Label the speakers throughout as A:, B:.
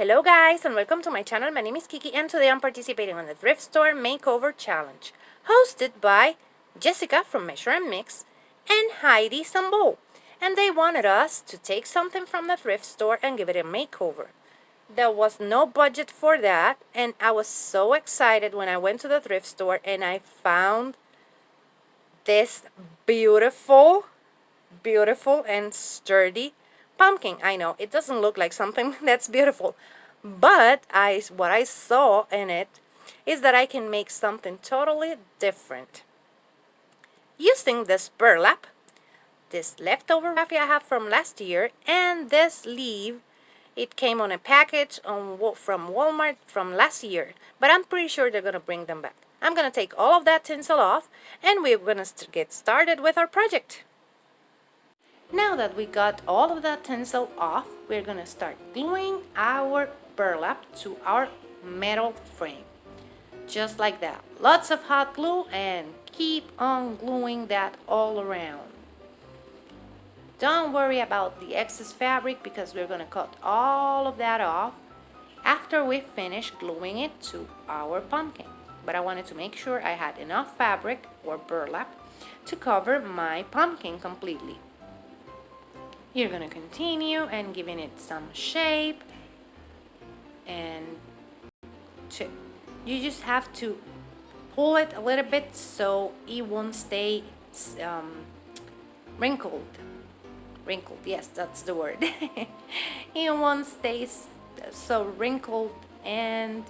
A: Hello guys and welcome to my channel. My name is Kiki and today I'm participating on the Thrift Store Makeover Challenge hosted by Jessica from Measure and Mix and Heidi Sonboul. And they wanted us to take something from the thrift store and give it a makeover. There was no budget for that and I was so excited when I went to the thrift store and I found this beautiful and sturdy pumpkin. I know it doesn't look like something that's beautiful, but what I saw in it is that I can make something totally different using this burlap, this leftover raffia I have from last year, and this leaf. It came on a package from Walmart from last year, but I'm pretty sure they're gonna bring them back. I'm gonna take all of that tinsel off and we're gonna get started with our project. Now that we got all of that tinsel off, we're gonna start gluing our burlap to our metal frame. Just like that. Lots of hot glue and keep on gluing that all around. Don't worry about the excess fabric because we're gonna cut all of that off after we finish gluing it to our pumpkin. But I wanted to make sure I had enough fabric or burlap to cover my pumpkin completely. You're gonna continue and giving it some shape, and you just have to pull it a little bit so it won't stay wrinkled. Yes, that's the word. It won't stay so wrinkled, and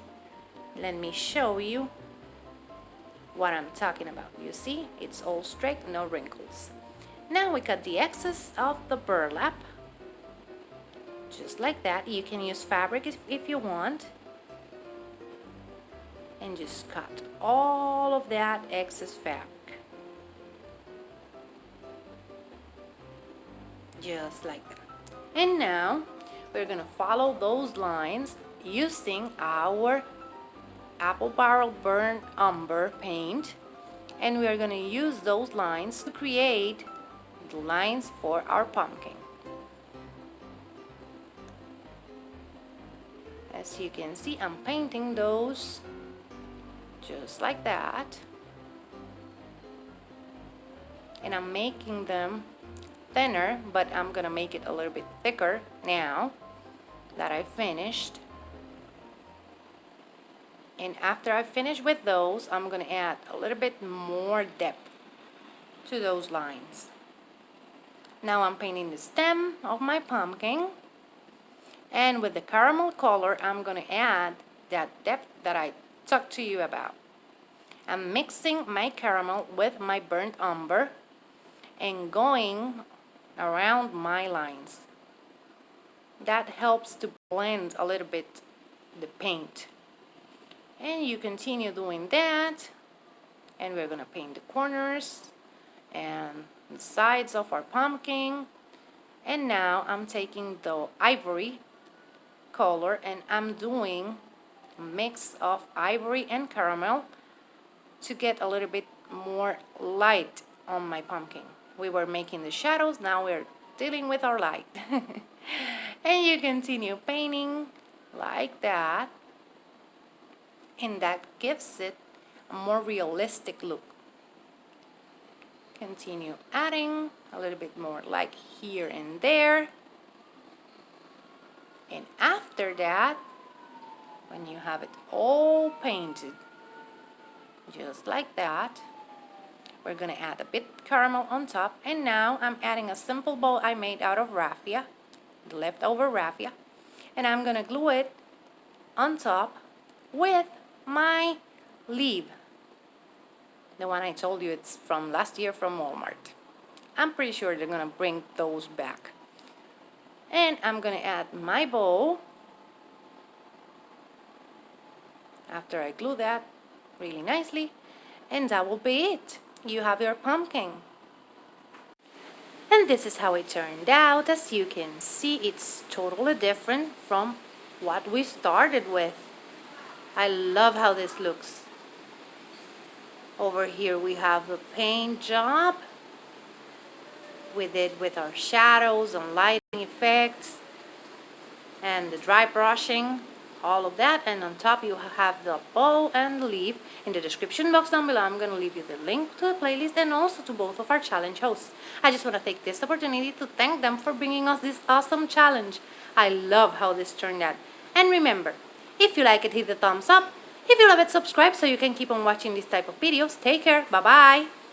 A: let me show you what I'm talking about. You see, it's all straight, no wrinkles. Now we cut the excess of the burlap, just like that. You can use fabric if you want, and just cut all of that excess fabric, just like that. And now we're gonna follow those lines using our apple barrel burnt umber paint, and we are gonna use those lines to create the lines for our pumpkin. As you can see, I'm painting those just like that, and I'm making them thinner, but I'm gonna make it a little bit thicker now that I finished. And after I finish with those, I'm gonna add a little bit more depth to those lines. Now I'm painting the stem of my pumpkin, and with the caramel color I'm gonna add that depth that I talked to you about. I'm mixing my caramel with my burnt umber and going around my lines. That helps to blend a little bit the paint. And you continue doing that, and we're gonna paint the corners and the sides of our pumpkin. And now I'm taking the ivory color and I'm doing a mix of ivory and caramel to get a little bit more light on my pumpkin. We were making the shadows, now we're dealing with our light. And you continue painting like that, and that gives it a more realistic look. Continue adding a little bit more like here and there. And after that, when you have it all painted just like that, we're gonna add a bit caramel on top. And now I'm adding a simple bow I made out of raffia, the leftover raffia, and I'm gonna glue it on top with my leaf, the one I told you it's from last year from Walmart. I'm pretty sure they're gonna bring those back. And I'm gonna add my bow after I glue that really nicely, and that will be it. You have your pumpkin. And this is how it turned out. As you can see, it's totally different from what we started with. I love how this looks. Over here we have the paint job. We did with our shadows and lighting effects. and the dry brushing, all of that. And on top you have the bow and the leaf. In the description box down below, I'm going to leave you the link to the playlist and also to both of our challenge hosts. I just want to take this opportunity to thank them for bringing us this awesome challenge. I love how this turned out. And remember, if you like it, hit the thumbs up. If you love it, subscribe so you can keep on watching this type of videos. Take care. Bye bye.